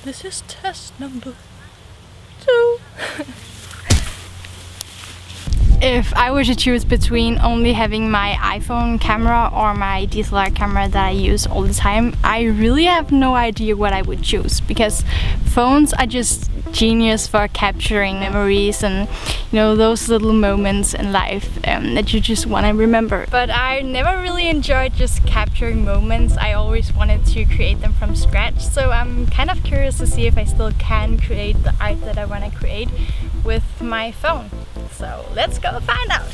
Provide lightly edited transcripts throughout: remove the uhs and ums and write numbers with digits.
This is test number 2. If I were to choose between only having my iPhone camera or my DSLR camera that I use all the time, I really have no idea what I would choose, because phones are just genius for capturing memories and, you know, those little moments in life that you just want to remember. But I never really enjoyed just capturing moments. I always wanted to create them from scratch, so I'm kind of curious to see if I still can create the art that I want to create with my phone. So let's go find out.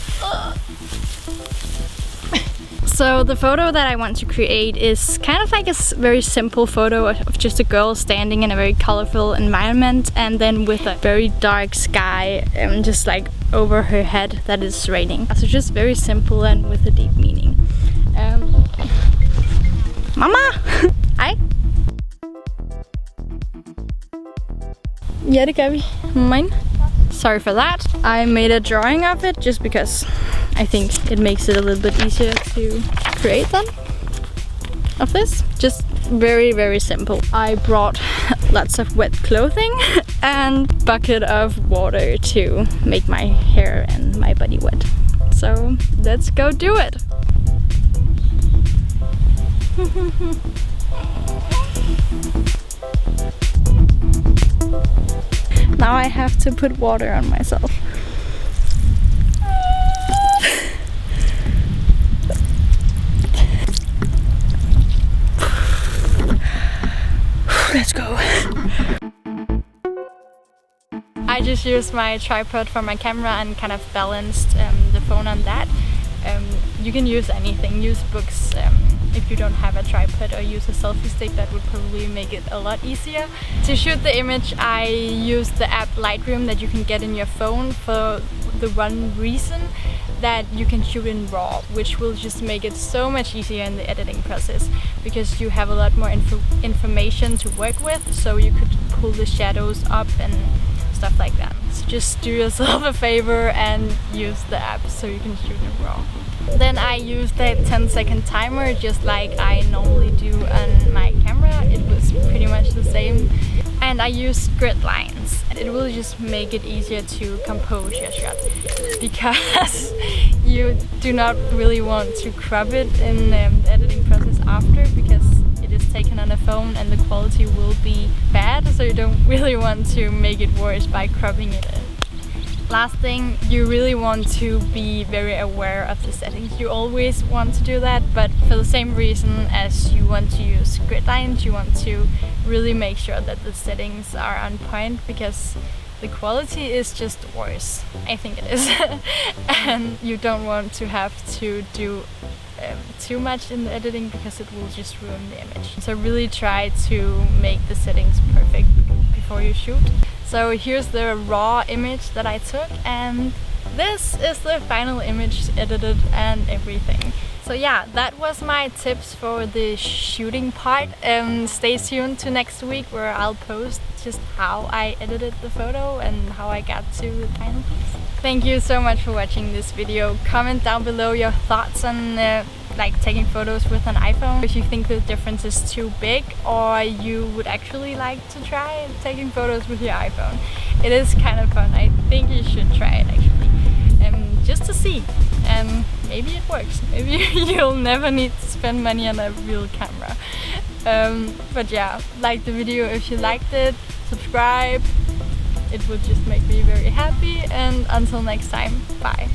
So the photo that I want to create is kind of like a very simple photo of just a girl standing in a very colorful environment, and then with a very dark sky just like over her head that is raining. So just very simple and with a deep meaning. Mama! Hej! Ja, det gør vi. Mine. Sorry for that. I made a drawing of it just because I think it makes it a little bit easier to create them. Of this. Just very, very simple. I brought lots of wet clothing and bucket of water to make my hair and my body wet. So let's go do it. Now I have to put water on myself. Let's go. I just used my tripod for my camera and kind of balanced the phone on that. You can use anything, use books. If you don't have a tripod, or use a selfie stick, that would probably make it a lot easier. To shoot the image, I used the app Lightroom that you can get in your phone, for the one reason that you can shoot in RAW, which will just make it so much easier in the editing process, because you have a lot more information to work with, so you could pull the shadows up and stuff like that. So just do yourself a favor and use the app so you can shoot in RAW. Then I used that 10-second timer just like I normally do on my camera. It was pretty much the same. And I used grid lines. It will just make it easier to compose your shot, because you do not really want to crop it in the editing process after, because it is taken on a phone and the quality will be bad, so you don't really want to make it worse by cropping it in. Last thing, you really want to be very aware of the settings. You always want to do that, but for the same reason as you want to use grid lines, you want to really make sure that the settings are on point, because the quality is just worse. I think it is. And you don't want to have to do too much in the editing, because it will just ruin the image. So really try to make the settings perfect before you shoot. So here's the raw image that I took, and this is the final image edited and everything. So yeah, that was my tips for the shooting part. Stay tuned to next week, where I'll post just how I edited the photo and how I got to the final piece. Thank you so much for watching this video. Comment down below your thoughts on like taking photos with an iPhone, if you think the difference is too big, or you would actually like to try taking photos with your iPhone. It is kind of fun. I think you should try it actually, just to see, and maybe it works. Maybe you'll never need to spend money on a real camera. But yeah, like the video if you liked it, subscribe. It would just make me very happy, and until next time, bye.